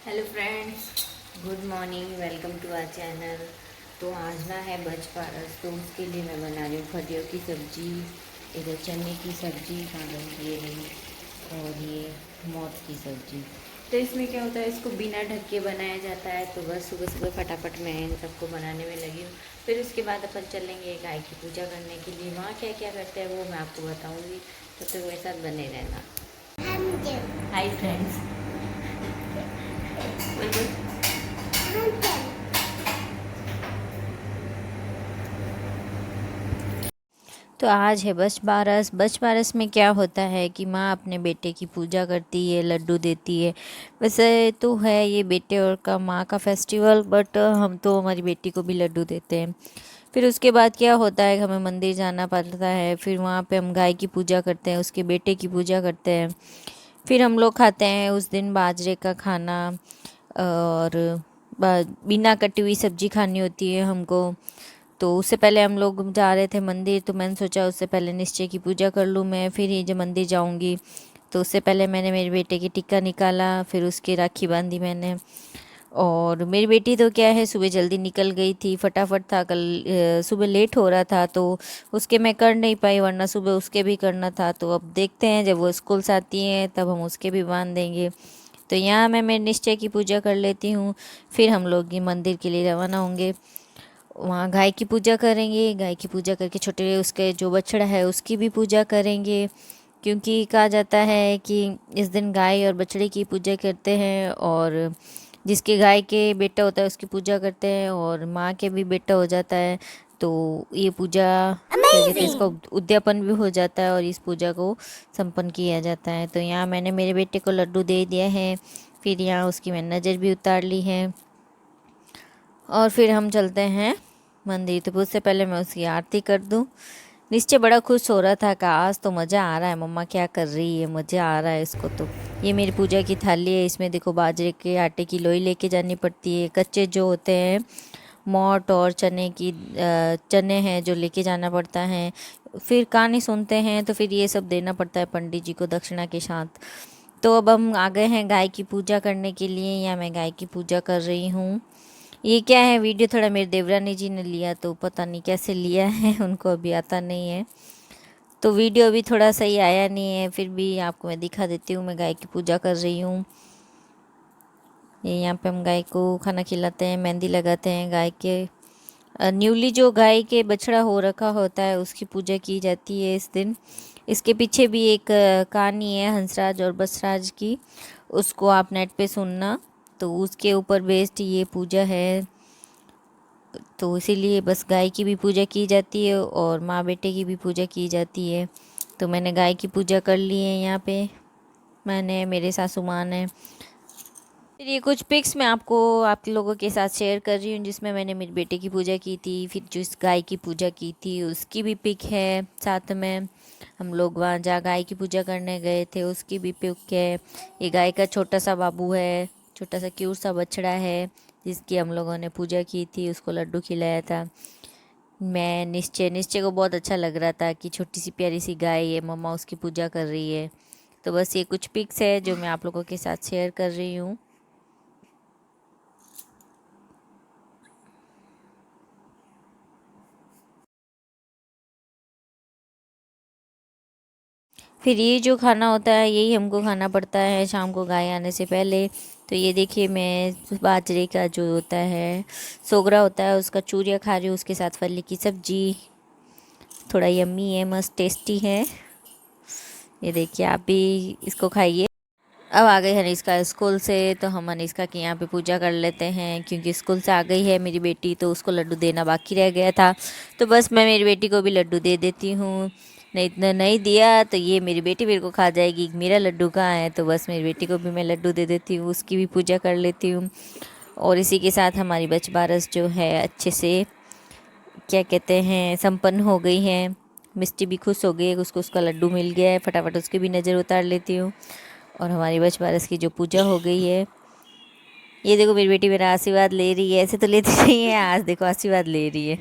Hello friends, good morning, welcome to our channel. तो आज ना है बज पारस, तो उसके लिए मैं बना रही हूँ फटियों की सब्ज़ी। इधर चने की सब्ज़ी कहाँ गई ये रही, और ये मौत की सब्ज़ी। तो इसमें क्या होता है, इसको बिना ढक के बनाया जाता है। तो बस सुबह सुबह फटाफट मैं इन सबको बनाने में लगी हूँ। फिर उसके बाद अपन चलेंगे गाय की पूजा करने के लिए। वहाँ क्या क्या करते हैं वो मैं आपको बताऊँगी, तो मेरे साथ बने रहना। हाय फ्रेंड्स, बिल्कुल। तो आज है बच बारस। बच बारस में क्या होता है कि माँ अपने बेटे की पूजा करती है, लड्डू देती है। वैसे तो है ये बेटे और का माँ का फेस्टिवल, बट हम तो हमारी बेटी को भी लड्डू देते हैं। फिर उसके बाद क्या होता है, हमें मंदिर जाना पड़ता है। फिर वहाँ पे हम गाय की पूजा करते हैं, उसके बेटे की पूजा करते हैं। फिर हम लोग खाते हैं उस दिन बाजरे का खाना, और बिना कटी हुई सब्जी खानी होती है हमको। तो उससे पहले हम लोग जा रहे थे मंदिर, तो मैंने सोचा उससे पहले निश्चय की पूजा कर लूँ मैं, फिर ही जब मंदिर जाऊँगी। तो उससे पहले मैंने मेरे बेटे की टिक्का निकाला, फिर उसकी राखी बांधी मैंने। और मेरी बेटी तो क्या है, सुबह जल्दी निकल गई थी, फटाफट था। कल सुबह लेट हो रहा था, तो उसके मैं कर नहीं पाई, वरना सुबह उसके भी करना था। तो अब देखते हैं, जब वो स्कूल से आती हैं तब हम उसके भी बांध देंगे। तो यहाँ मैं मेरे निश्चय की पूजा कर लेती हूँ, फिर हम लोग ये मंदिर के लिए रवाना होंगे। वहाँ गाय की पूजा करेंगे, गाय की पूजा करके छोटे उसके जो बछड़ा है उसकी भी पूजा करेंगे। क्योंकि कहा जाता है कि इस दिन गाय और बछड़े की पूजा करते हैं, और जिसके गाय के बेटा होता है उसकी पूजा करते हैं, और माँ के भी बेटा हो जाता है। तो ये पूजा क्या कहते हैं, इसका उद्यापन भी हो जाता है, और इस पूजा को संपन्न किया जाता है। तो यहाँ मैंने मेरे बेटे को लड्डू दे दिया है, फिर यहाँ उसकी मैंने नज़र भी उतार ली है, और फिर हम चलते हैं मंदिर। तो उससे पहले मैं उसकी आरती कर दूं। निश्चय बड़ा खुश हो रहा था कि आज तो मज़ा आ रहा है, मम्मा क्या कर रही है, मज़ा आ रहा है इसको। तो ये मेरी पूजा की थाली है, इसमें देखो बाजरे के आटे की लोई लेके जानी पड़ती है। कच्चे जो होते हैं मोट और चने हैं जो लेके जाना पड़ता है। फिर कहानी सुनते हैं, तो फिर ये सब देना पड़ता है पंडित जी को दक्षिणा के साथ। तो अब हम आ गए हैं गाय की पूजा करने के लिए, या मैं गाय की पूजा कर रही हूँ। ये क्या है, वीडियो थोड़ा मेरे देवरानी जी ने लिया, तो पता नहीं कैसे लिया है उनको अभी आता नहीं है। तो वीडियो अभी थोड़ा सही आया नहीं है, फिर भी आपको मैं दिखा देती हूँ। मैं गाय की पूजा कर रही हूँ। ये यहाँ पे हम गाय को खाना खिलाते हैं, मेहंदी लगाते हैं गाय के। न्यूली जो गाय के बछड़ा हो रखा होता है उसकी पूजा की जाती है इस दिन। इसके पीछे भी एक कहानी है हंसराज और बसराज की, उसको आप नेट पे सुनना। तो उसके ऊपर बेस्ड ये पूजा है। तो इसीलिए बस गाय की भी पूजा की जाती है, और माँ बेटे की भी पूजा की जाती है। तो मैंने गाय की पूजा कर ली है यहाँ पे, मैंने, मेरे सासू माँ ने। फिर ये कुछ पिक्स मैं आपको आप लोगों के साथ शेयर कर रही हूँ, जिसमें मैंने मेरे बेटे की पूजा की थी। फिर जो इस गाय की पूजा की थी उसकी भी पिक है साथ में। हम लोग वहाँ जहाँ गाय की पूजा करने गए थे उसकी भी पिक है। ये गाय का छोटा सा बाबू है, छोटा सा क्यूट सा बछड़ा है, जिसकी हम लोगों ने पूजा की थी, उसको लड्डू खिलाया था। मैं निश्चय निश्चय को बहुत अच्छा लग रहा था कि छोटी सी प्यारी सी गाय है, मम्मा उसकी पूजा कर रही है। तो बस ये कुछ पिक्स है जो मैं आप लोगों के साथ शेयर कर रही हूँ। फिर ये जो खाना होता है यही हमको खाना पड़ता है शाम को गाय आने से पहले। तो ये देखिए, मैं बाजरे का जो होता है सोगरा होता है उसका चूरिया खा रही हूँ, उसके साथ फली की सब्जी। थोड़ा यम्मी है, मस्त टेस्टी है। ये देखिए, आप भी इसको खाइए। अब आ गई हनीशका स्कूल से, तो हम हनीशका की यहाँ पे पूजा कर लेते हैं। क्योंकि स्कूल से आ गई है मेरी बेटी, तो उसको लड्डू देना बाकी रह गया था। तो बस मैं मेरी बेटी को भी लड्डू दे देती हूँ। नहीं, इतना नहीं दिया तो ये मेरी बेटी मेरे को खा जाएगी, मेरा लड्डू कहाँ है। तो बस मेरी बेटी को भी मैं लड्डू दे देती हूँ, उसकी भी पूजा कर लेती हूँ। और इसी के साथ हमारी बच बारस जो है अच्छे से क्या कहते हैं संपन्न हो गई है। मिष्टी भी खुश हो गई है, उसको उसका लड्डू मिल गया है, फटाफट उसकी भी नज़र उतार लेती हूँ। और हमारी बच बारस की जो पूजा हो गई है, ये देखो मेरी बेटी मेरा आशीर्वाद ले रही है। ऐसे तो लेती नहीं है, आज देखो आशीर्वाद ले रही है।